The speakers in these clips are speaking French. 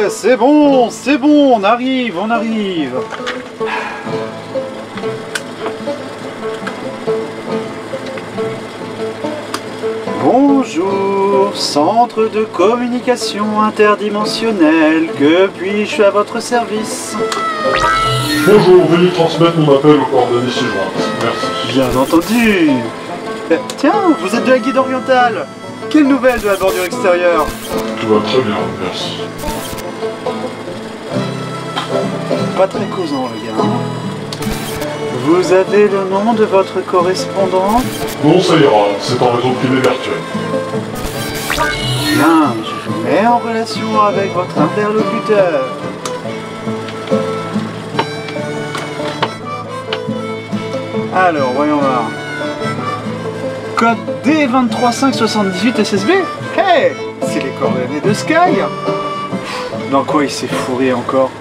Ouais, c'est bon, on arrive, on arrive. Bonjour, centre de communication interdimensionnelle, que puis-je à votre service? Bonjour, veuillez transmettre mon appel aux coordonnées ci-jointes. Merci. Bien entendu. Tiens, vous êtes de la guide orientale. Quelle nouvelle de la bordure extérieure? Tout va très bien, merci. Pas très causant, le gars. Vous avez le nom de votre correspondant? Non, ça ira, c'est un réseau privé virtuel. Bien, je vous mets en relation avec votre interlocuteur. Alors, voyons voir. Code D23578 SSB? Hey! C'est les coordonnées de Sky! Dans quoi il s'est fourré encore?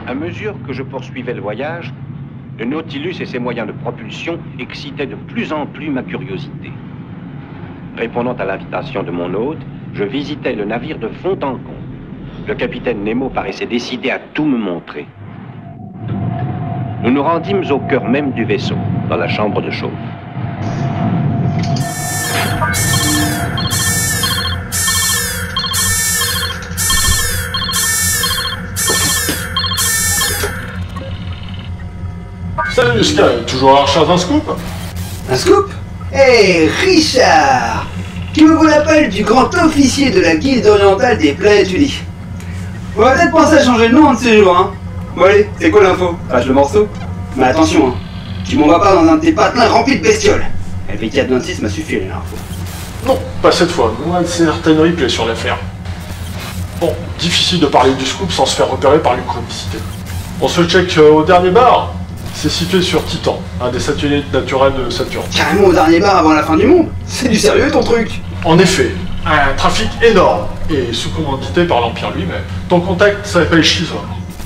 À mesure que je poursuivais le voyage, le Nautilus et ses moyens de propulsion excitaient de plus en plus ma curiosité. Répondant à l'invitation de mon hôte, je visitais le navire de fond en comble. Le capitaine Nemo paraissait décidé à tout me montrer. Nous nous rendîmes au cœur même du vaisseau, dans la chambre de chauffe. Salut Sky, toujours à la recherche d'un scoop? Un scoop? Hé, Richard! Tu me vaut l'appel du grand officier de la guilde orientale des planètes unies. On va peut-être penser à changer de nom un de ces jours, hein. Bon allez, c'est quoi l'info? Lâche le morceau. Mais attention, hein, tu m'envoies pas dans un de tes patelins remplis de bestioles. LV426 m'a suffi, l'info. Non, pas cette fois, moins de certaines replays sur l'affaire. Bon, difficile de parler du scoop sans se faire repérer par une chronicité. On se check au dernier bar. C'est situé sur Titan, un des satellites naturels de Saturne. Carrément au dernier bar avant la fin du monde. C'est du sérieux ton truc? En effet, un trafic énorme, et sous commandité par l'Empire lui-même. Ton contact s'appelle Shizom.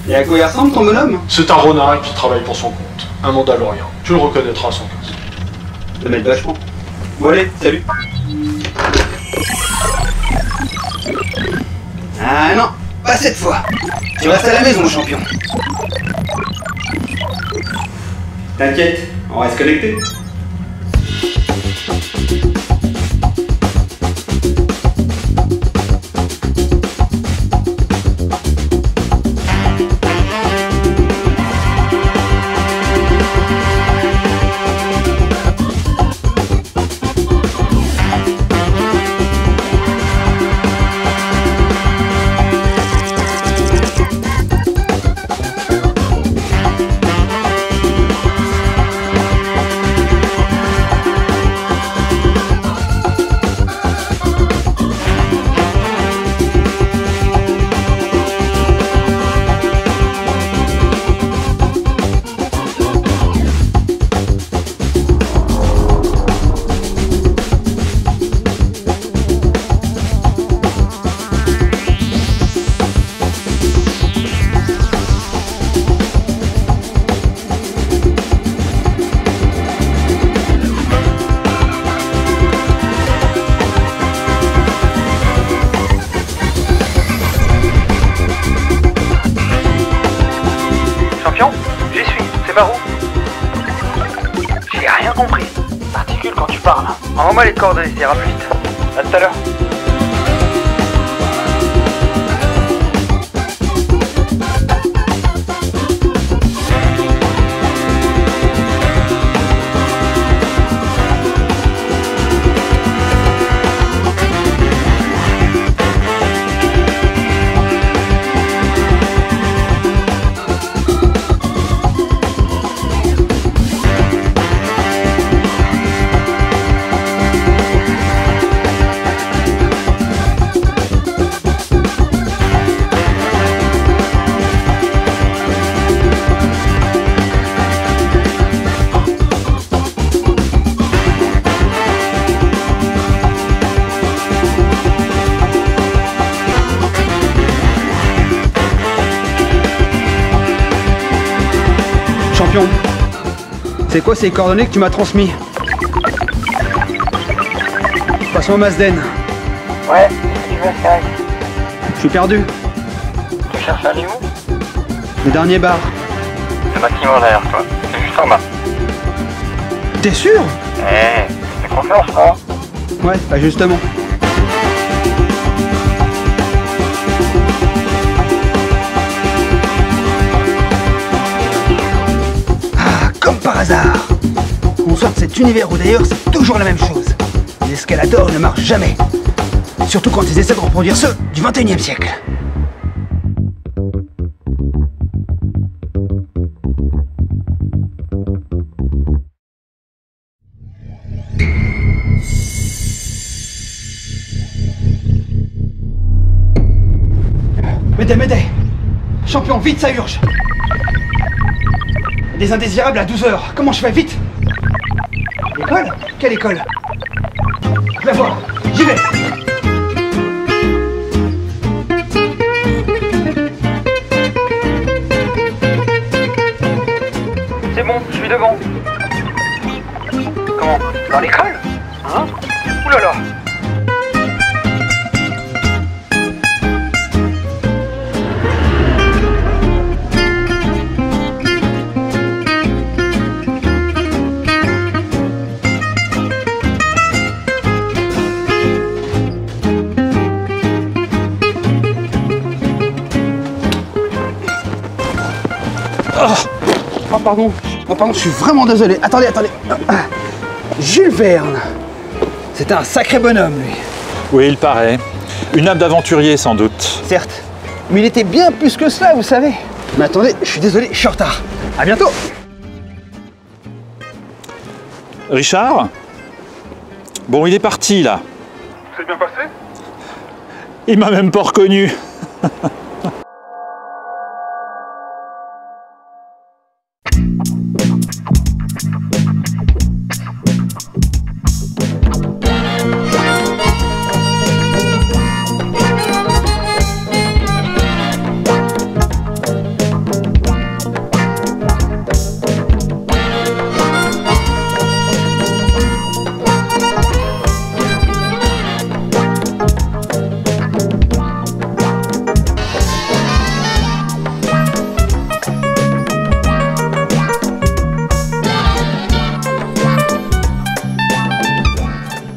Et à quoi il ressemble ton bonhomme? C'est un renard qui travaille pour son compte, un Mandalorien. Tu le reconnaîtras à son casque. Ça m'aide vachement. Bon allez, salut. Ah non, pas cette fois. Tu restes à la maison, champion. T'inquiète, on reste connecté. C'est par où? J'ai rien compris. Articule quand tu parles. Envoie-moi les coordonnées, ça ira plus vite. À tout à l'heure. Champion, c'est quoi ces coordonnées que tu m'as transmis? Passons au Mazden. Ouais, tu veux Sky? Je suis perdu. Tu cherches un niveau? Le dernier bar. Le bâtiment derrière toi. C'est juste en bas. T'es sûr? Fais confiance, quoi. Ouais, bah justement. Comme par hasard. On sort de cet univers où d'ailleurs c'est toujours la même chose. Les escalators ne marchent jamais. Surtout quand ils essaient de reproduire ceux du 21e siècle. M'aidez. Champion, vite, ça urge. Des indésirables à 12 h. Comment je fais? Vite! L'école? Quelle école? Je vais voir. J'y vais. C'est bon, je suis devant. Comment? Dans l'école? Hein? Oulala! Oh pardon, je suis vraiment désolé. Attendez. Jules Verne. C'était un sacré bonhomme, lui. Oui, il paraît. Une âme d'aventurier, sans doute. Certes, mais il était bien plus que cela, vous savez. Mais attendez, je suis désolé, je suis en retard. À bientôt. Richard? Bon, il est parti, là. C'est bien passé? Il m'a même pas reconnu.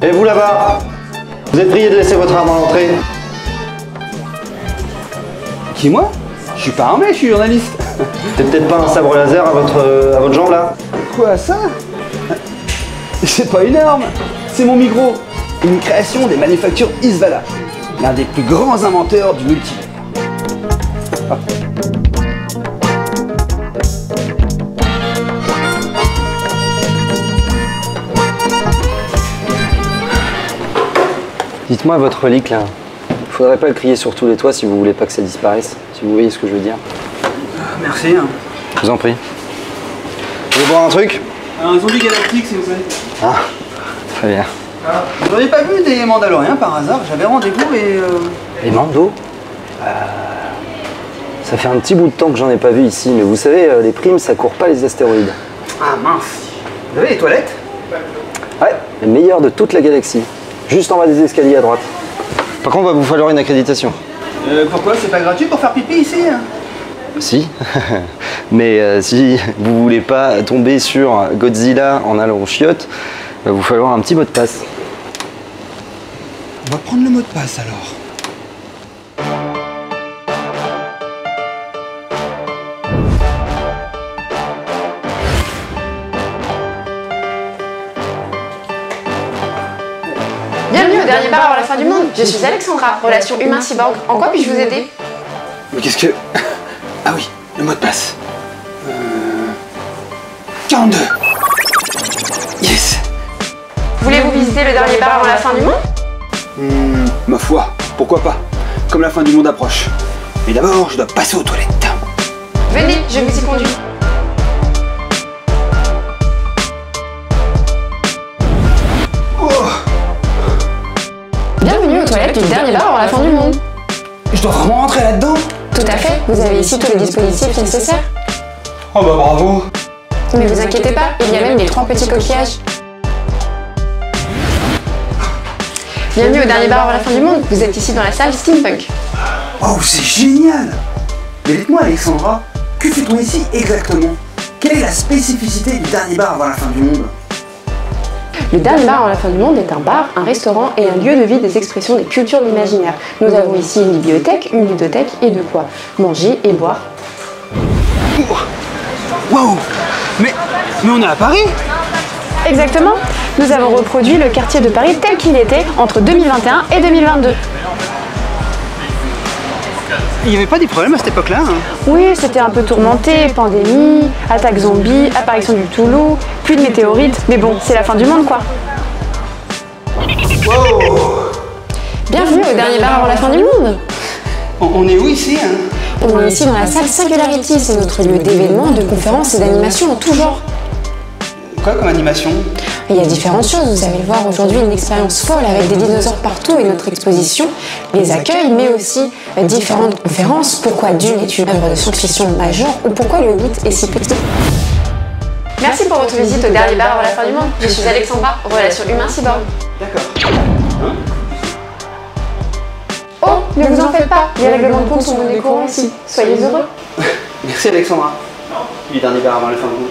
Et vous là-bas, vous êtes prié de laisser votre arme à l'entrée. Qui, moi? Je suis pas armé, je suis journaliste. C'est peut-être pas un sabre laser à votre jambe là? Quoi, ça? C'est pas une arme, c'est mon micro. Une création des manufactures Isvala, l'un des plus grands inventeurs du multivers. Ah. Dites-moi votre relique là. Faudrait pas le crier sur tous les toits si vous voulez pas que ça disparaisse. Si vous voyez ce que je veux dire. Merci. Je vous en prie. Vous voulez boire un truc? Un zombie galactique, s'il vous plaît. Ah, très bien. Vous n'auriez pas vu des Mandaloriens par hasard? J'avais rendez-vous et... Les Mando? Ça fait un petit bout de temps que j'en ai pas vu ici, mais vous savez, les primes, ça court pas les astéroïdes. Ah mince. Vous avez les toilettes? Ouais, les meilleures de toute la galaxie. Juste en bas des escaliers à droite. Par contre, il va vous falloir une accréditation. Pourquoi? C'est pas gratuit pour faire pipi ici? Si. Mais si vous voulez pas tomber sur Godzilla en allant aux chiottes, il va vous falloir un petit mot de passe. On va prendre le mot de passe alors. Bienvenue au dernier bar avant la fin du monde. Je suis Alexandra, relation humain-cyborg. En quoi puis-je vous aider? Mais qu'est-ce que... Ah oui, le mot de passe. 42. Yes. Voulez-vous visiter le dernier bar avant la fin du monde? Ma foi, pourquoi pas. Comme la fin du monde approche. Mais d'abord, je dois passer aux toilettes. Venez, je vous y conduis. Bienvenue aux toilettes du dernier bar avant la fin du monde. Je dois vraiment rentrer là-dedans? Tout à fait, vous avez ici tous les dispositifs nécessaires. Oh bah bravo. Mais vous inquiétez pas, il y a même les 3 petits coquillages. Bienvenue au dernier bar avant la fin du monde, vous êtes ici dans la salle Steampunk. Oh, c'est génial. Mais dites-moi Alexandra, que fait-on ici exactement? Quelle est la spécificité du dernier bar avant la fin du monde? Le dernier bar avant la fin du monde est un bar, un restaurant et un lieu de vie des expressions des cultures de l'imaginaire. Nous avons ici une bibliothèque, une ludothèque et de quoi manger et boire. Wow. Mais on est à Paris? Exactement. Nous avons reproduit le quartier de Paris tel qu'il était entre 2021 et 2022. Il n'y avait pas des problèmes à cette époque-là hein? Oui, c'était un peu tourmenté, pandémie, attaque zombie, apparition du Toulouse, pluie de météorites, mais bon, c'est la fin du monde quoi. Wow. Bienvenue au dernier bar avant la fin du monde. On est où ici hein? On est ici dans la salle Singularity, c'est notre lieu d'événements, de conférences et d'animations en tout genre. Quoi comme animation? Il y a différentes choses, vous allez le voir aujourd'hui, une expérience folle avec des dinosaures partout et notre exposition les accueille, mais aussi différentes conférences, pourquoi Dune est une œuvre de science-fiction majeure ou pourquoi le mythe est si petit. Merci pour votre visite au dernier bar avant la fin du monde. Je suis Alexandra, relation humain-cyborg. D'accord. Oh, ne vous en faites pas, les règlements de compte sont donnés courant ici. Soyez heureux. Merci Alexandra. Du dernier bar avant la fin du monde.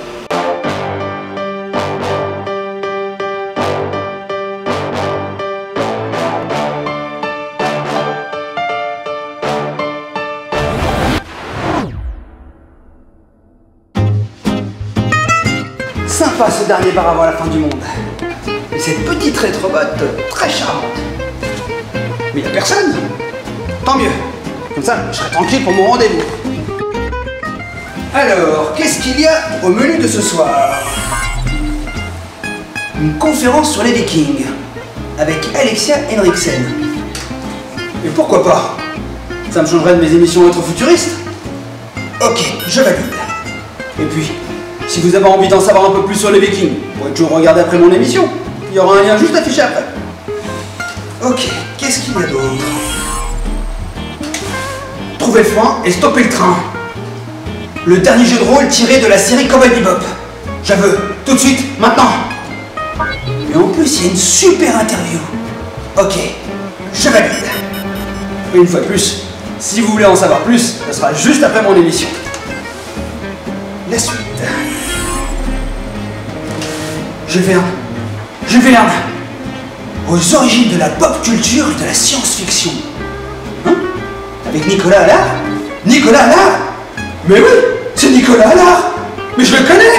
Sympa ce dernier bar avant la fin du monde. Et cette petite rétrobot très charmante. Mais il n'y a personne. Tant mieux. Comme ça, je serai tranquille pour mon rendez-vous. Alors, qu'est-ce qu'il y a au menu de ce soir? Une conférence sur les Vikings avec Alexia Henriksen. Et pourquoi pas? Ça me changerait de mes émissions rétro-futuristes. Ok, je valide. Et puis, si vous avez envie d'en savoir un peu plus sur les Vikings, vous pouvez toujours regarder après mon émission. Il y aura un lien juste affiché après. Ok, qu'est-ce qu'il y a d'autre? Trouvez le frein et stoppez le train. Le dernier jeu de rôle tiré de la série Cowboy Bebop. Je veux, tout de suite, maintenant. Et en plus, il y a une super interview. Ok, je valide. Et une fois de plus, si vous voulez en savoir plus, ça sera juste après mon émission. La suite. Je viens aux origines de la pop culture et de la science-fiction. Hein? Avec Nicolas Allard? Nicolas Allard? Mais oui, c'est Nicolas Allard. Mais je le connais.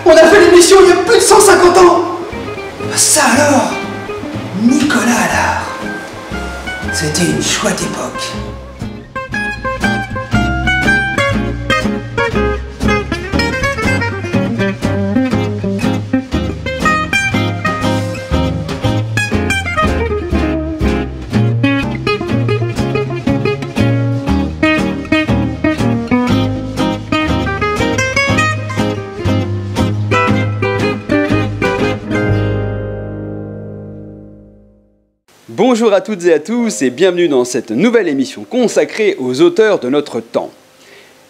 On a fait l'émission il y a plus de 150 ans. Ça alors, Nicolas Allard. C'était une chouette époque. Bonjour à toutes et à tous et bienvenue dans cette nouvelle émission consacrée aux auteurs de notre temps.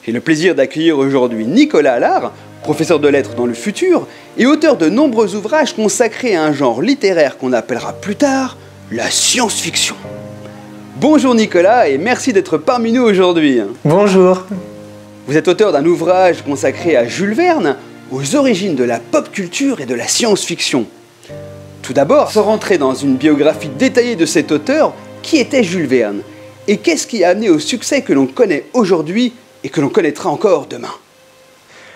J'ai le plaisir d'accueillir aujourd'hui Nicolas Allard, professeur de lettres dans le futur et auteur de nombreux ouvrages consacrés à un genre littéraire qu'on appellera plus tard la science-fiction. Bonjour Nicolas et merci d'être parmi nous aujourd'hui. Bonjour. Vous êtes auteur d'un ouvrage consacré à Jules Verne, aux origines de la pop culture et de la science-fiction. Tout d'abord, sans rentrer dans une biographie détaillée de cet auteur, qui était Jules Verne? Et qu'est-ce qui a amené au succès que l'on connaît aujourd'hui et que l'on connaîtra encore demain?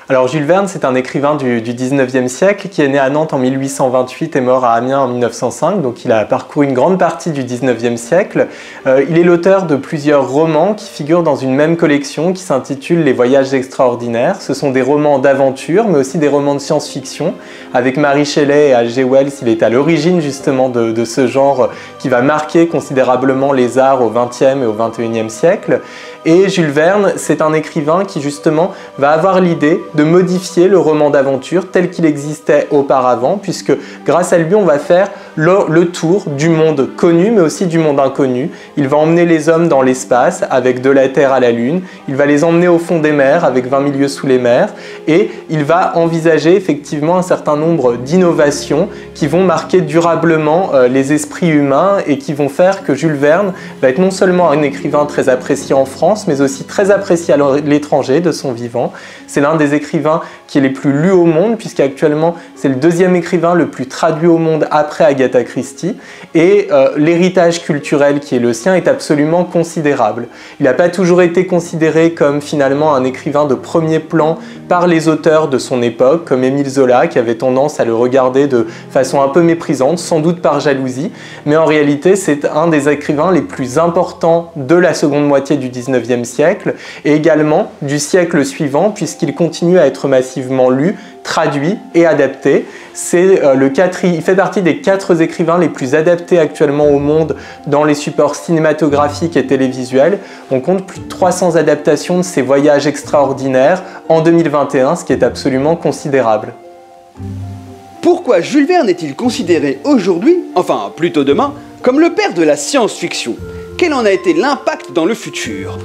Alors Jules Verne, c'est un écrivain du 19e siècle qui est né à Nantes en 1828 et mort à Amiens en 1905, donc il a parcouru une grande partie du 19e siècle. Il est l'auteur de plusieurs romans qui figurent dans une même collection qui s'intitule Les Voyages extraordinaires. Ce sont des romans d'aventure, mais aussi des romans de science-fiction. Avec Mary Shelley et H.G. Wells, il est à l'origine justement de ce genre qui va marquer considérablement les arts au 20e et au 21e siècle. Et Jules Verne, c'est un écrivain qui justement va avoir l'idée de modifier le roman d'aventure tel qu'il existait auparavant, puisque grâce à lui, on va faire le tour du monde connu, mais aussi du monde inconnu. Il va emmener les hommes dans l'espace, avec de la Terre à la Lune. Il va les emmener au fond des mers, avec 20 000 lieues sous les mers. Et il va envisager effectivement un certain nombre d'innovations qui vont marquer durablement les esprits humains et qui vont faire que Jules Verne va être non seulement un écrivain très apprécié en France, mais aussi très apprécié à l'étranger de son vivant. C'est l'un des écrivains qui est les plus lus au monde, puisqu'actuellement c'est le deuxième écrivain le plus traduit au monde après Agatha Christie, et l'héritage culturel qui est le sien est absolument considérable. Il n'a pas toujours été considéré comme finalement un écrivain de premier plan par les auteurs de son époque, comme Émile Zola, qui avait tendance à le regarder de façon un peu méprisante, sans doute par jalousie, mais en réalité c'est un des écrivains les plus importants de la seconde moitié du 19e siècle, et également du siècle suivant, puisqu'il continue à être massivement lu, traduit et adapté. Il fait partie des 4 écrivains les plus adaptés actuellement au monde dans les supports cinématographiques et télévisuels. On compte plus de 300 adaptations de ses voyages extraordinaires en 2021, ce qui est absolument considérable. Pourquoi Jules Verne est-il considéré aujourd'hui, enfin plutôt demain, comme le père de la science-fiction? Quel en a été l'impact dans le futur?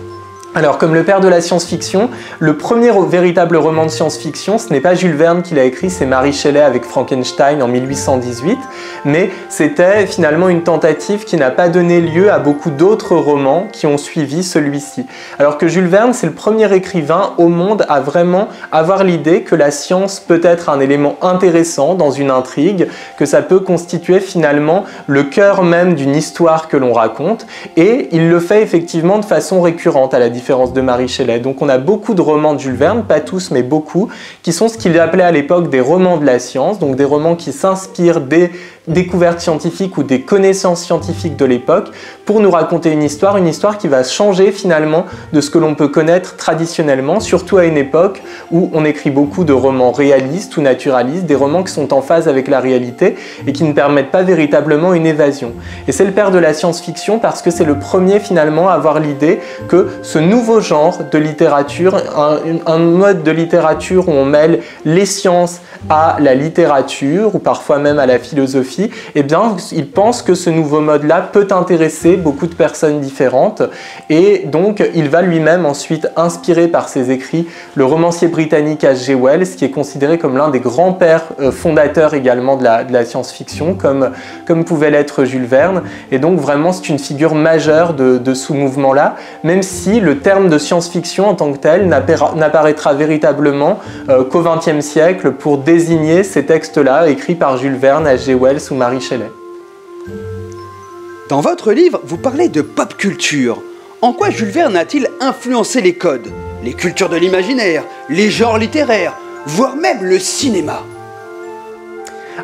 Alors, comme le père de la science-fiction, le premier véritable roman de science-fiction, ce n'est pas Jules Verne qui l'a écrit, c'est Mary Shelley avec Frankenstein en 1818, mais c'était finalement une tentative qui n'a pas donné lieu à beaucoup d'autres romans qui ont suivi celui-ci. Alors que Jules Verne, c'est le premier écrivain au monde à vraiment avoir l'idée que la science peut être un élément intéressant dans une intrigue, que ça peut constituer finalement le cœur même d'une histoire que l'on raconte, et il le fait effectivement de façon récurrente, à la différence de Mary Shelley. Donc on a beaucoup de romans de Jules Verne, pas tous mais beaucoup, qui sont ce qu'il appelait à l'époque des romans de la science, donc des romans qui s'inspirent des découvertes scientifiques ou des connaissances scientifiques de l'époque pour nous raconter une histoire qui va changer finalement de ce que l'on peut connaître traditionnellement, surtout à une époque où on écrit beaucoup de romans réalistes ou naturalistes, des romans qui sont en phase avec la réalité et qui ne permettent pas véritablement une évasion. Et c'est le père de la science-fiction parce que c'est le premier finalement à avoir l'idée que ce nouveau genre de littérature, un mode de littérature où on mêle les sciences à la littérature ou parfois même à la philosophie, eh bien, il pense que ce nouveau mode-là peut intéresser beaucoup de personnes différentes et donc il va lui-même ensuite, inspiré par ses écrits, le romancier britannique H.G. Wells, qui est considéré comme l'un des grands pères fondateurs également de la science-fiction, comme pouvait l'être Jules Verne. Et donc vraiment, c'est une figure majeure de ce mouvement-là, même si le terme de science-fiction en tant que tel n'apparaîtra véritablement qu'au XXe siècle pour désigner ces textes-là écrits par Jules Verne, H.G. Wells ou Mary Shelley. Dans votre livre, vous parlez de pop culture. En quoi Jules Verne a-t-il influencé les codes, les cultures de l'imaginaire, les genres littéraires, voire même le cinéma?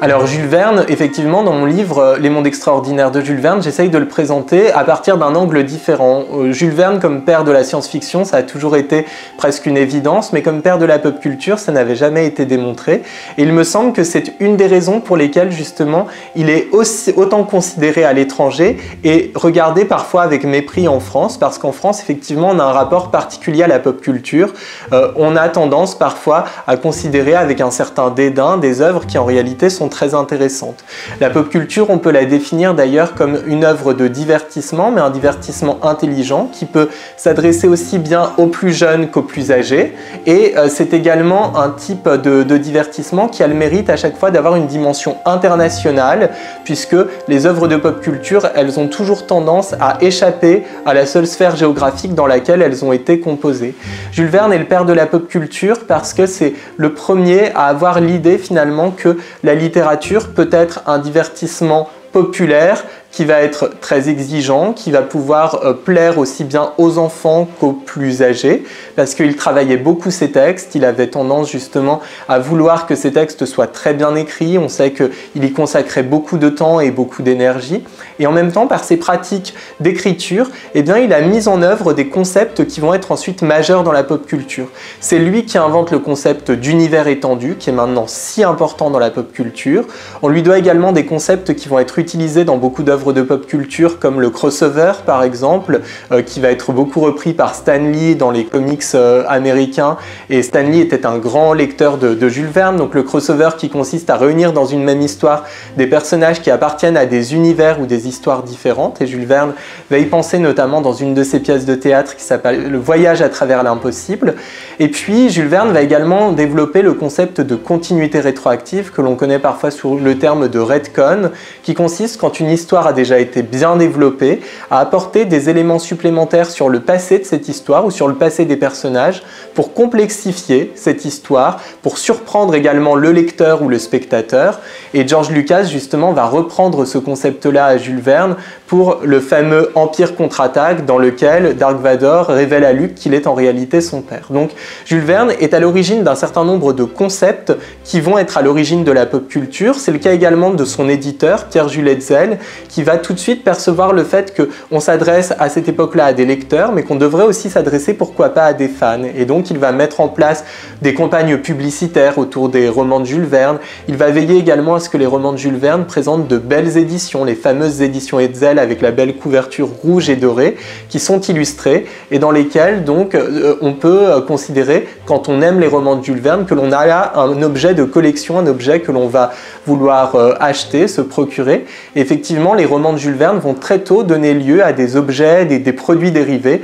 Alors Jules Verne, effectivement, dans mon livre Les mondes extraordinaires de Jules Verne, j'essaye de le présenter à partir d'un angle différent. Jules Verne, comme père de la science-fiction, ça a toujours été presque une évidence, mais comme père de la pop culture, ça n'avait jamais été démontré. Et il me semble que c'est une des raisons pour lesquelles, justement, il est autant considéré à l'étranger et regardé parfois avec mépris en France, parce qu'en France, effectivement, on a un rapport particulier à la pop culture. On a tendance parfois à considérer avec un certain dédain des œuvres qui, en réalité, sont sont très intéressantes. La pop culture, on peut la définir d'ailleurs comme une œuvre de divertissement, mais un divertissement intelligent qui peut s'adresser aussi bien aux plus jeunes qu'aux plus âgés. Et c'est également un type de divertissement qui a le mérite à chaque fois d'avoir une dimension internationale, puisque les œuvres de pop culture, elles ont toujours tendance à échapper à la seule sphère géographique dans laquelle elles ont été composées. Jules Verne est le père de la pop culture parce que c'est le premier à avoir l'idée finalement que la littérature peut être un divertissement populaire qui va être très exigeant, qui va pouvoir plaire aussi bien aux enfants qu'aux plus âgés, parce qu'il travaillait beaucoup ses textes, il avait tendance justement à vouloir que ses textes soient très bien écrits, on sait qu'il y consacrait beaucoup de temps et beaucoup d'énergie, et en même temps, par ses pratiques d'écriture, eh bien, il a mis en œuvre des concepts qui vont être ensuite majeurs dans la pop culture. C'est lui qui invente le concept d'univers étendu, qui est maintenant si important dans la pop culture. On lui doit également des concepts qui vont être utilisés dans beaucoup d'œuvres de pop culture comme le crossover par exemple, qui va être beaucoup repris par Stan Lee dans les comics américains, et Stan Lee était un grand lecteur de Jules Verne. Donc le crossover qui consiste à réunir dans une même histoire des personnages qui appartiennent à des univers ou des histoires différentes, et Jules Verne va y penser notamment dans une de ses pièces de théâtre qui s'appelle Le Voyage à travers l'impossible. Et puis Jules Verne va également développer le concept de continuité rétroactive que l'on connaît parfois sous le terme de retcon, qui consiste, quand une histoire a déjà été bien développée, à apporter des éléments supplémentaires sur le passé de cette histoire ou sur le passé des personnages pour complexifier cette histoire, pour surprendre également le lecteur ou le spectateur. Et George Lucas justement va reprendre ce concept-là à Jules Verne pour le fameux Empire contre-attaque, dans lequel Dark Vador révèle à Luke qu'il est en réalité son père. Donc Jules Verne est à l'origine d'un certain nombre de concepts qui vont être à l'origine de la pop culture. C'est le cas également de son éditeur, Pierre-Jules Hetzel, qui va tout de suite percevoir le fait qu'on s'adresse à cette époque-là à des lecteurs, mais qu'on devrait aussi s'adresser, pourquoi pas, à des fans. Et donc il va mettre en place des campagnes publicitaires autour des romans de Jules Verne. Il va veiller également à ce que les romans de Jules Verne présentent de belles éditions, les fameuses éditions Hetzel avec la belle couverture rouge et dorée, qui sont illustrées et dans lesquelles donc on peut considérer, quand on aime les romans de Jules Verne, que l'on a là un objet de collection, un objet que l'on va vouloir acheter, se procurer. Et effectivement, les romans de Jules Verne vont très tôt donner lieu à des objets, des produits dérivés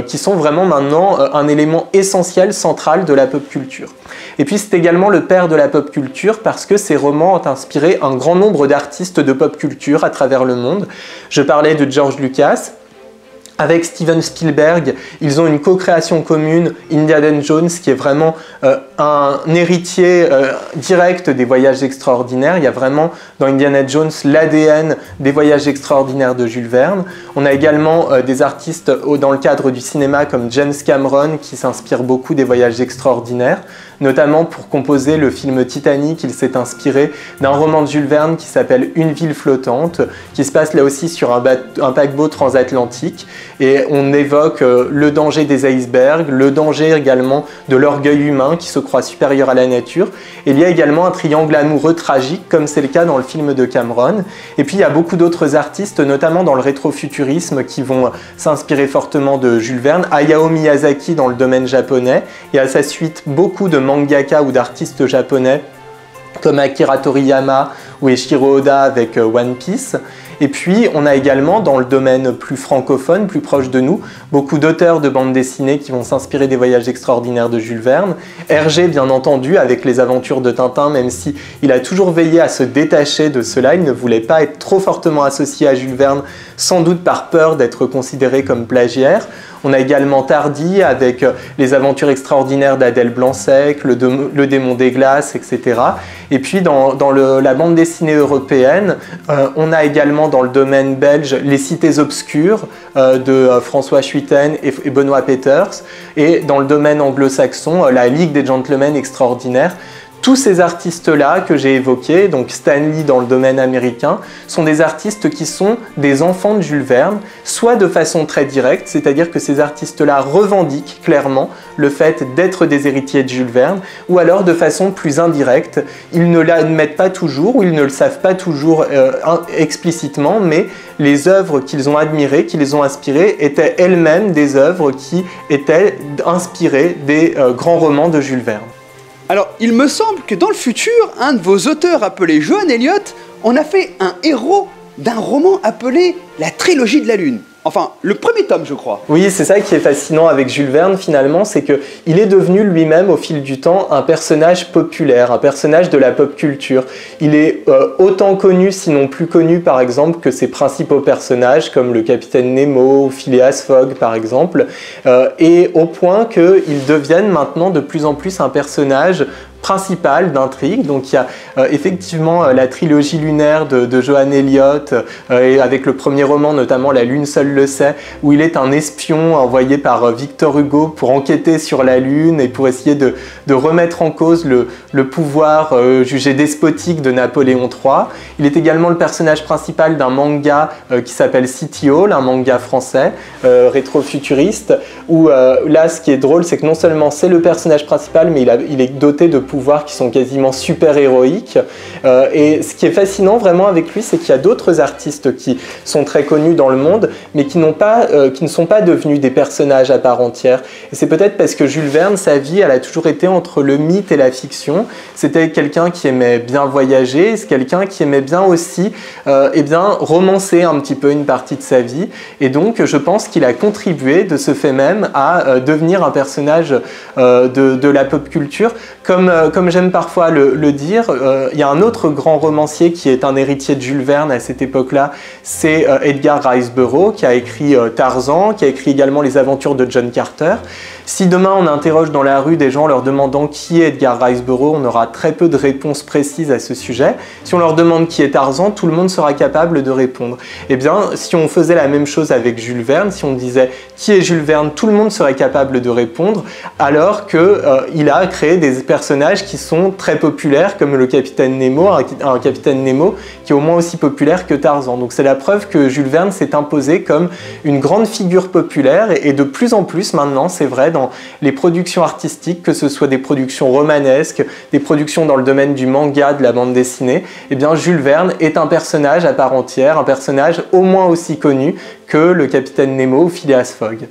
qui sont vraiment maintenant un élément essentiel, central de la pop culture. Et puis c'est également le père de la pop culture parce que ces romans ont inspiré un grand nombre d'artistes de pop culture à travers le monde. Je parlais de George Lucas. Avec Steven Spielberg, ils ont une co-création commune, Indiana Jones, qui est vraiment un héritier direct des Voyages extraordinaires. Il y a vraiment dans Indiana Jones l'ADN des Voyages extraordinaires de Jules Verne. On a également des artistes dans le cadre du cinéma comme James Cameron qui s'inspire beaucoup des Voyages extraordinaires. Notamment pour composer le film Titanic, il s'est inspiré d'un roman de Jules Verne qui s'appelle Une ville flottante, qui se passe là aussi sur un paquebot transatlantique. Et on évoque le danger des icebergs, le danger également de l'orgueil humain qui se croit supérieur à la nature. Et il y a également un triangle amoureux tragique, comme c'est le cas dans le film de Cameron. Et puis il y a beaucoup d'autres artistes, notamment dans le rétrofuturisme, qui vont s'inspirer fortement de Jules Verne. Hayao Miyazaki dans le domaine japonais, et à sa suite beaucoup de mangaka ou d'artistes japonais comme Akira Toriyama ou Eiichiro Oda avec One Piece. Et puis, on a également, dans le domaine plus francophone, plus proche de nous, beaucoup d'auteurs de bandes dessinées qui vont s'inspirer des Voyages extraordinaires de Jules Verne. Hergé, bien entendu, avec les aventures de Tintin, même si il a toujours veillé à se détacher de cela. Il ne voulait pas être trop fortement associé à Jules Verne, sans doute par peur d'être considéré comme plagiaire. On a également Tardy avec les aventures extraordinaires d'Adèle Blanc-Sec, le démon des glaces, etc. Et puis dans la bande dessinée européenne, on a également dans le domaine belge les cités obscures de François Schuiten et Benoît Peters. Et dans le domaine anglo-saxon, la Ligue des Gentlemen extraordinaires. Tous ces artistes-là que j'ai évoqués, donc Stan Lee dans le domaine américain, sont des artistes qui sont des enfants de Jules Verne, soit de façon très directe, c'est-à-dire que ces artistes-là revendiquent clairement le fait d'être des héritiers de Jules Verne, ou alors de façon plus indirecte. Ils ne l'admettent pas toujours, ou ils ne le savent pas toujours explicitement, mais les œuvres qu'ils ont admirées, qui les ont inspirées, étaient elles-mêmes des œuvres qui étaient inspirées des grands romans de Jules Verne. Alors, il me semble que dans le futur, un de vos auteurs appelé Johan Elliott en a fait un héros d'un roman appelé La Trilogie de la Lune. Enfin, le premier tome, je crois. Oui, c'est ça qui est fascinant avec Jules Verne, finalement, c'est qu'il est devenu lui-même, au fil du temps, un personnage populaire, un personnage de la pop culture. Il est autant connu, sinon plus connu, par exemple, que ses principaux personnages, comme le Capitaine Nemo ou Phileas Fogg, par exemple, et au point qu'il devienne maintenant de plus en plus un personnage principal d'intrigue. Donc il y a effectivement la trilogie lunaire de Johan Elliott, et avec le premier roman notamment La Lune seule le sait, où il est un espion envoyé par Victor Hugo pour enquêter sur la Lune et pour essayer de remettre en cause le pouvoir jugé despotique de Napoléon III. Il est également le personnage principal d'un manga qui s'appelle City Hall, un manga français rétro-futuriste, où là ce qui est drôle c'est que non seulement c'est le personnage principal, mais il est doté de pouvoirs qui sont quasiment super-héroïques. Et ce qui est fascinant vraiment avec lui, c'est qu'il y a d'autres artistes qui sont très connus dans le monde, mais qui ne sont pas devenus des personnages à part entière. Et c'est peut-être parce que Jules Verne, sa vie, elle a toujours été entre le mythe et la fiction. C'était quelqu'un qui aimait bien voyager, c'est quelqu'un qui aimait bien aussi romancer un petit peu une partie de sa vie. Et donc, je pense qu'il a contribué de ce fait même à devenir un personnage de la pop culture. Comme j'aime parfois le dire, il y a un autre grand romancier qui est un héritier de Jules Verne à cette époque-là, c'est Edgar Rice Burroughs, qui a écrit Tarzan, qui a écrit également Les Aventures de John Carter. Si demain on interroge dans la rue des gens leur demandant qui est Edgar Rice Burroughs, on aura très peu de réponses précises à ce sujet. Si on leur demande qui est Tarzan, tout le monde sera capable de répondre. Eh bien, si on faisait la même chose avec Jules Verne, si on disait qui est Jules Verne, tout le monde serait capable de répondre, alors qu'il a créé des personnages qui sont très populaires, comme le Capitaine Nemo, un Capitaine Nemo qui est au moins aussi populaire que Tarzan. Donc c'est la preuve que Jules Verne s'est imposé comme une grande figure populaire, et de plus en plus maintenant, c'est vrai, dans les productions artistiques, que ce soit des productions romanesques, des productions dans le domaine du manga, de la bande dessinée, eh bien Jules Verne est un personnage à part entière, un personnage au moins aussi connu que le Capitaine Nemo ou Phileas Fogg.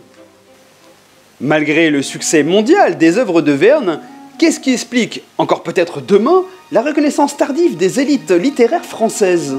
Malgré le succès mondial des œuvres de Verne, qu'est-ce qui explique, encore peut-être demain, la reconnaissance tardive des élites littéraires françaises ?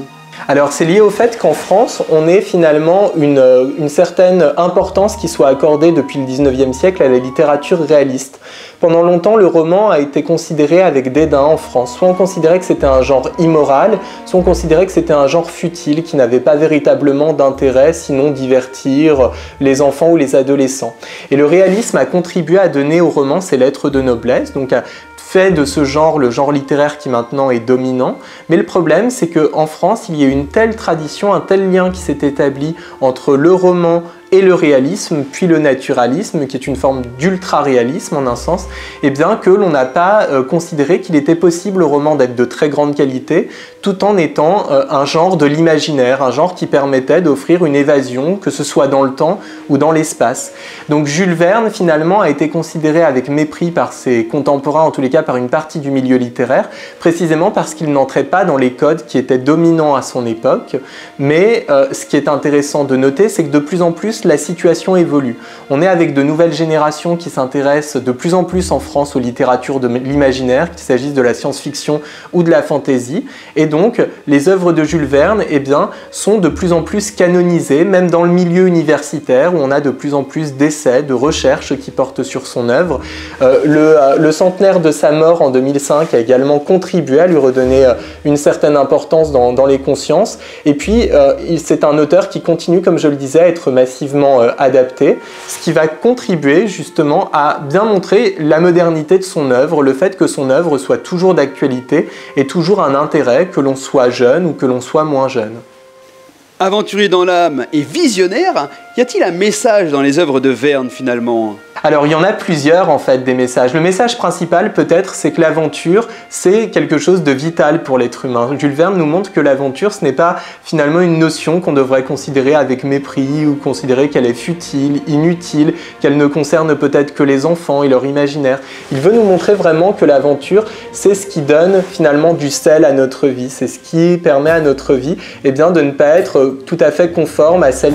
Alors c'est lié au fait qu'en France, on ait finalement une certaine importance qui soit accordée depuis le 19e siècle à la littérature réaliste. Pendant longtemps, le roman a été considéré avec dédain en France. Soit on considérait que c'était un genre immoral, soit on considérait que c'était un genre futile qui n'avait pas véritablement d'intérêt, sinon divertir les enfants ou les adolescents. Et le réalisme a contribué à donner au roman ses lettres de noblesse, donc à fait de ce genre le genre littéraire qui maintenant est dominant. Mais le problème, c'est qu'en France, il y a une telle tradition, un tel lien qui s'est établi entre le roman et le réalisme, puis le naturalisme, qui est une forme d'ultra-réalisme en un sens, et bien que l'on n'a pas considéré qu'il était possible au roman d'être de très grande qualité, tout en étant un genre de l'imaginaire, un genre qui permettait d'offrir une évasion, que ce soit dans le temps ou dans l'espace. Donc Jules Verne, finalement, a été considéré avec mépris par ses contemporains, en tous les cas par une partie du milieu littéraire, précisément parce qu'il n'entrait pas dans les codes qui étaient dominants à son époque. Mais ce qui est intéressant de noter, c'est que de plus en plus, la situation évolue. On est avec de nouvelles générations qui s'intéressent de plus en plus en France aux littératures de l'imaginaire, qu'il s'agisse de la science-fiction ou de la fantasy. Et donc, les œuvres de Jules Verne, eh bien, sont de plus en plus canonisées, même dans le milieu universitaire, où on a de plus en plus d'essais, de recherches qui portent sur son œuvre. Le centenaire de sa mort en 2005 a également contribué à lui redonner une certaine importance dans les consciences. Et puis, c'est un auteur qui continue, comme je le disais, à être massivement adapté, ce qui va contribuer justement à bien montrer la modernité de son œuvre, le fait que son œuvre soit toujours d'actualité et toujours un intérêt, que l'on soit jeune ou que l'on soit moins jeune. Aventurier dans l'âme et visionnaire, y a-t-il un message dans les œuvres de Verne finalement ? Alors il y en a plusieurs en fait des messages. Le message principal peut-être c'est que l'aventure c'est quelque chose de vital pour l'être humain. Jules Verne nous montre que l'aventure ce n'est pas finalement une notion qu'on devrait considérer avec mépris ou considérer qu'elle est futile, inutile, qu'elle ne concerne peut-être que les enfants et leur imaginaire. Il veut nous montrer vraiment que l'aventure c'est ce qui donne finalement du sel à notre vie, c'est ce qui permet à notre vie eh bien, de ne pas être tout à fait conforme à celle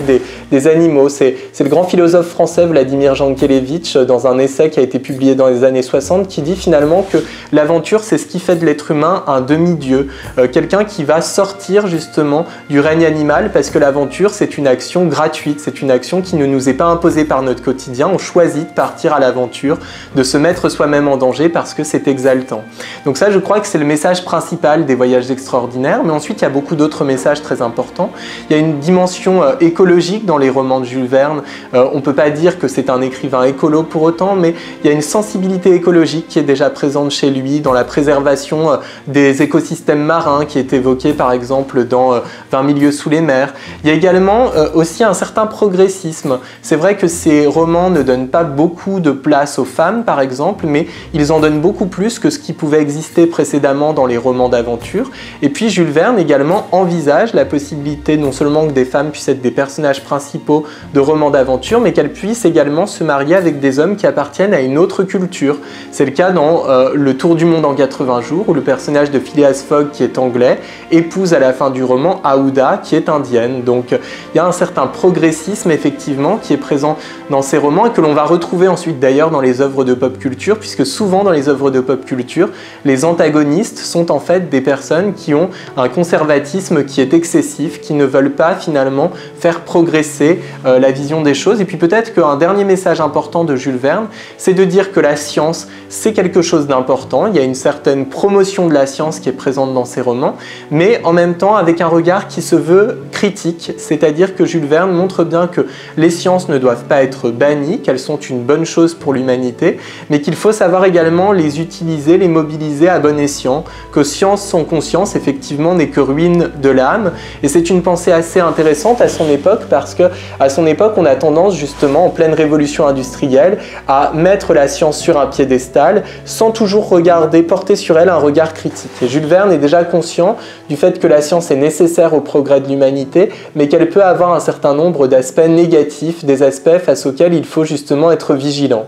des animaux. C'est le grand philosophe français Vladimir Jankélévitch Nietzsche dans un essai qui a été publié dans les années 60 qui dit finalement que l'aventure c'est ce qui fait de l'être humain un demi-dieu, quelqu'un qui va sortir justement du règne animal parce que l'aventure c'est une action gratuite, c'est une action qui ne nous est pas imposée par notre quotidien, on choisit de partir à l'aventure, de se mettre soi-même en danger parce que c'est exaltant. Donc ça je crois que c'est le message principal des voyages extraordinaires, mais ensuite il y a beaucoup d'autres messages très importants. Il y a une dimension écologique dans les romans de Jules Verne, on ne peut pas dire que c'est un écrivain écolo pour autant, mais il y a une sensibilité écologique qui est déjà présente chez lui dans la préservation des écosystèmes marins qui est évoqué par exemple dans 20 milieux sous les mers. Il y a également aussi un certain progressisme. C'est vrai que ces romans ne donnent pas beaucoup de place aux femmes par exemple, mais ils en donnent beaucoup plus que ce qui pouvait exister précédemment dans les romans d'aventure. Et puis Jules Verne également envisage la possibilité non seulement que des femmes puissent être des personnages principaux de romans d'aventure, mais qu'elles puissent également se marier avec des hommes qui appartiennent à une autre culture. C'est le cas dans Le Tour du monde en 80 jours, où le personnage de Phileas Fogg, qui est anglais, épouse à la fin du roman Aouda, qui est indienne. Donc il y a un certain progressisme effectivement qui est présent dans ces romans et que l'on va retrouver ensuite d'ailleurs dans les œuvres de pop culture, puisque souvent dans les œuvres de pop culture, les antagonistes sont en fait des personnes qui ont un conservatisme qui est excessif, qui ne veulent pas finalement faire progresser la vision des choses. Et puis peut-être qu'un dernier message important de Jules Verne, c'est de dire que la science, c'est quelque chose d'important. Il y a une certaine promotion de la science qui est présente dans ses romans, mais en même temps avec un regard qui se veut critique, c'est-à-dire que Jules Verne montre bien que les sciences ne doivent pas être bannies, qu'elles sont une bonne chose pour l'humanité, mais qu'il faut savoir également les utiliser, les mobiliser à bon escient, que science sans conscience, effectivement, n'est que ruine de l'âme. Et c'est une pensée assez intéressante à son époque, parce que à son époque, on a tendance justement, en pleine révolution industrielle, à mettre la science sur un piédestal, sans toujours regarder, porter sur elle un regard critique. Et Jules Verne est déjà conscient du fait que la science est nécessaire au progrès de l'humanité, mais qu'elle peut avoir un certain nombre d'aspects négatifs, des aspects face auxquels il faut justement être vigilant.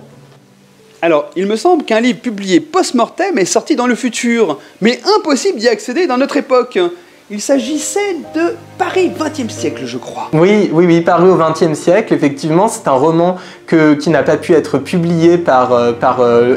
Alors, il me semble qu'un livre publié post-mortem est sorti dans le futur, mais impossible d'y accéder dans notre époque. Il s'agissait de Paris 20e siècle, je crois. Oui, Paris au 20e siècle, effectivement, c'est un roman qui n'a pas pu être publié par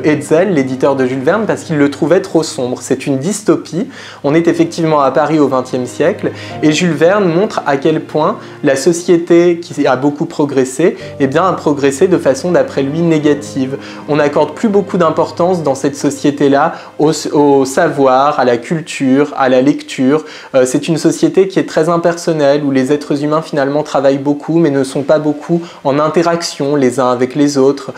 Hetzel, l'éditeur de Jules Verne, parce qu'il le trouvait trop sombre. C'est une dystopie. On est effectivement à Paris au 20e siècle, et Jules Verne montre à quel point la société qui a beaucoup progressé, eh bien, a progressé de façon, d'après lui, négative. On n'accorde plus beaucoup d'importance dans cette société-là au savoir, à la culture, à la lecture. C'est une société qui est très impersonnelle, où les êtres humains finalement travaillent beaucoup, mais ne sont pas beaucoup en interaction les uns avec les autres.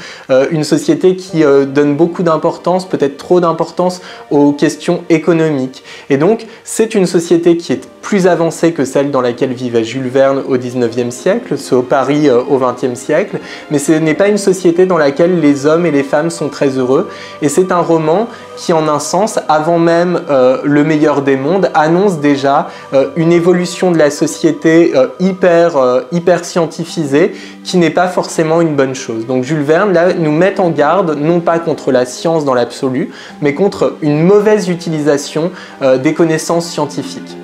Une société qui donne beaucoup d'importance, peut-être trop d'importance, aux questions économiques. Et donc, c'est une société qui est plus avancée que celle dans laquelle vivait Jules Verne au 19e siècle, au Paris au 20e siècle, mais ce n'est pas une société dans laquelle les hommes et les femmes sont très heureux. Et c'est un roman qui, en un sens, avant même Le meilleur des mondes, annonce déjà une évolution de la société hyper scientifisée, qui n'est pas forcément une bonne chose. Donc Jules Verne là, nous met en garde, non pas contre la science dans l'absolu, mais contre une mauvaise utilisation des connaissances scientifiques.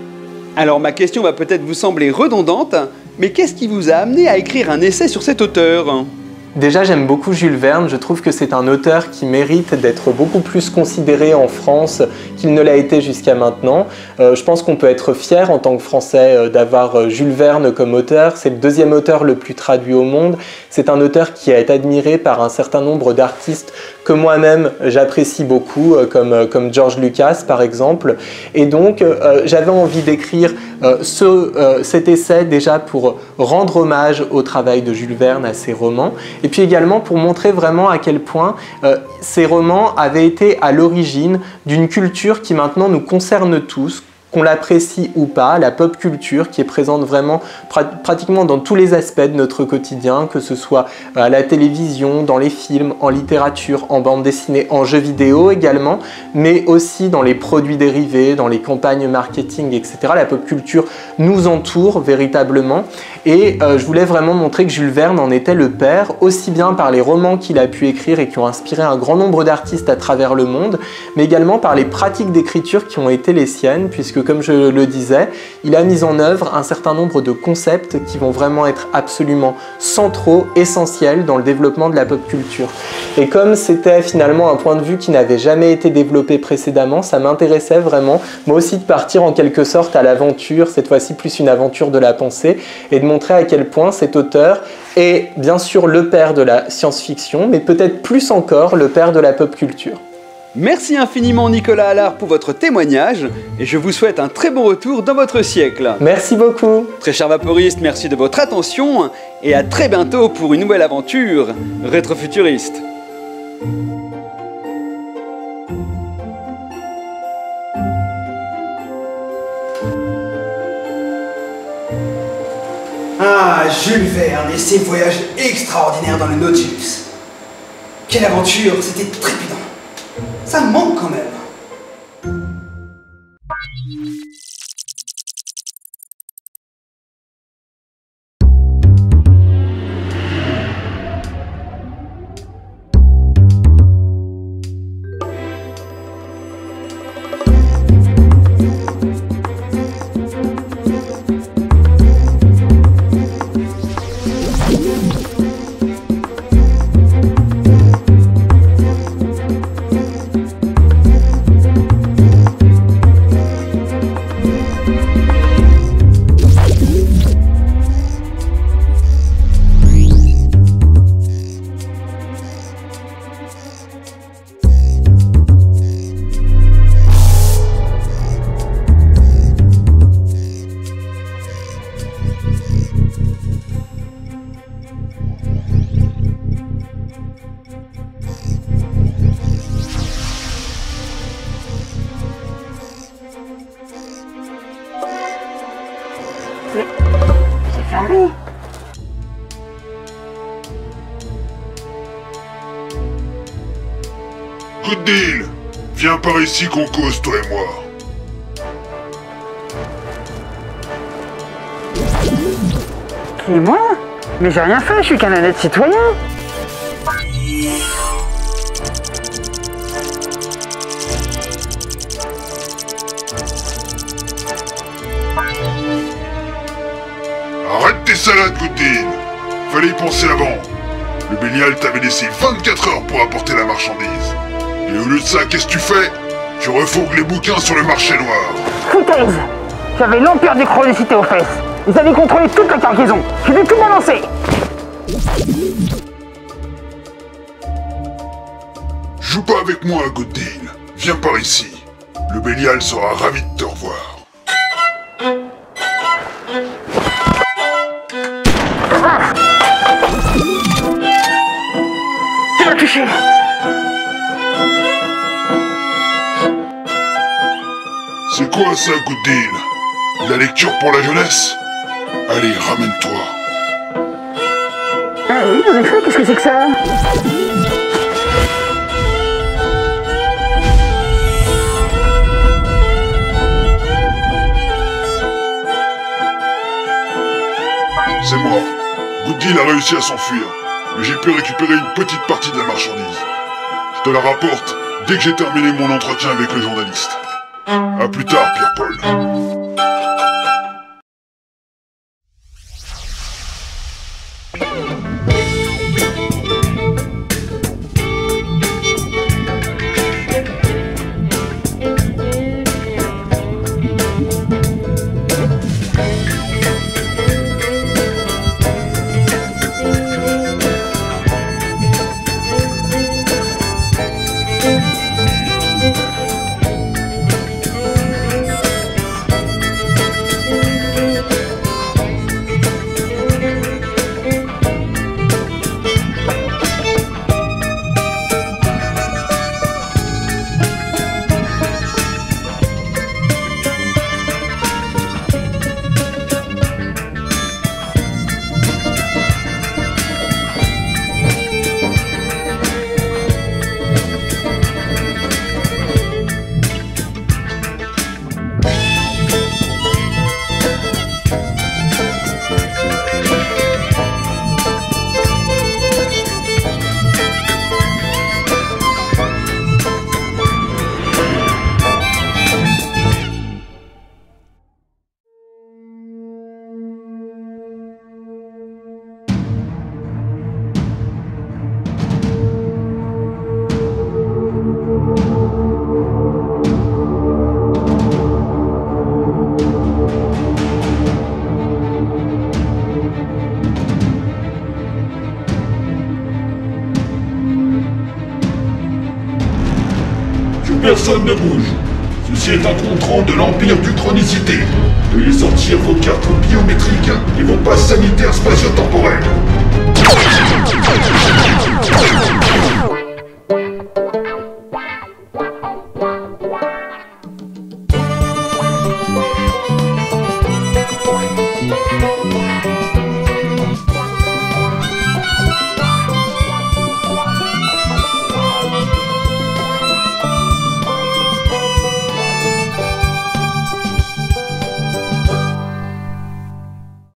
Alors ma question va peut-être vous sembler redondante, mais qu'est-ce qui vous a amené à écrire un essai sur cet auteur ? Déjà, j'aime beaucoup Jules Verne. Je trouve que c'est un auteur qui mérite d'être beaucoup plus considéré en France qu'il ne l'a été jusqu'à maintenant. Je pense qu'on peut être fier en tant que Français d'avoir Jules Verne comme auteur. C'est le deuxième auteur le plus traduit au monde. C'est un auteur qui est admiré par un certain nombre d'artistes que moi-même j'apprécie beaucoup, comme George Lucas par exemple. Et donc, j'avais envie d'écrire cet essai déjà pour rendre hommage au travail de Jules Verne, à ses romans, et puis également pour montrer vraiment à quel point ces romans avaient été à l'origine d'une culture qui maintenant nous concerne tous, qu'on l'apprécie ou pas, la pop culture qui est présente vraiment pratiquement dans tous les aspects de notre quotidien, que ce soit à la télévision, dans les films, en littérature, en bande dessinée, en jeux vidéo également, mais aussi dans les produits dérivés, dans les campagnes marketing, etc. La pop culture nous entoure véritablement, et je voulais vraiment montrer que Jules Verne en était le père, aussi bien par les romans qu'il a pu écrire et qui ont inspiré un grand nombre d'artistes à travers le monde, mais également par les pratiques d'écriture qui ont été les siennes, puisque puisque comme je le disais, il a mis en œuvre un certain nombre de concepts qui vont vraiment être absolument centraux, essentiels dans le développement de la pop culture. Et comme c'était finalement un point de vue qui n'avait jamais été développé précédemment, ça m'intéressait vraiment, moi aussi, de partir en quelque sorte à l'aventure, cette fois-ci plus une aventure de la pensée, et de montrer à quel point cet auteur est bien sûr le père de la science-fiction, mais peut-être plus encore le père de la pop culture. Merci infiniment Nicolas Allard pour votre témoignage et je vous souhaite un très bon retour dans votre siècle. Merci beaucoup. Très chers vaporistes, merci de votre attention et à très bientôt pour une nouvelle aventure rétrofuturiste. Ah, Jules Verne et ses voyages extraordinaires dans le Nautilus. Quelle aventure, c'était trépidant. Ça me manque quand même. C'est fermé. Good deal. Viens par ici qu'on cause, toi et moi. Qui, moi? Mais j'ai rien fait, je suis qu'un honnête citoyen. Arrête tes salades, Good deal. Fallait y penser avant. Le Bélial t'avait laissé 24 heures pour apporter la marchandise. Et au lieu de ça, qu'est-ce que tu fais? Tu refourgues les bouquins sur le marché noir. Foutaise! J'avais l'empire des chronicités aux fesses. Ils avaient contrôlé toute la cargaison. Je vais tout balancer. Joue pas avec moi, Good deal. Viens par ici. Le Bélial sera ravi de te revoir. Tu m'as touché. C'est quoi ça, Good deal? De la lecture pour la jeunesse? Allez, ramène-toi. Oui, en effet, qu'est-ce que c'est que ça? C'est moi. Good deal a réussi à s'enfuir, mais j'ai pu récupérer une petite partie de la marchandise. Je te la rapporte dès que j'ai terminé mon entretien avec le journaliste. A plus tard, Pierre-Paul. personne ne bouge. Ceci est un contrôle de l'Empire du Chronicité. Veuillez sortir vos cartes biométriques et vos passes sanitaires spatio-temporelles.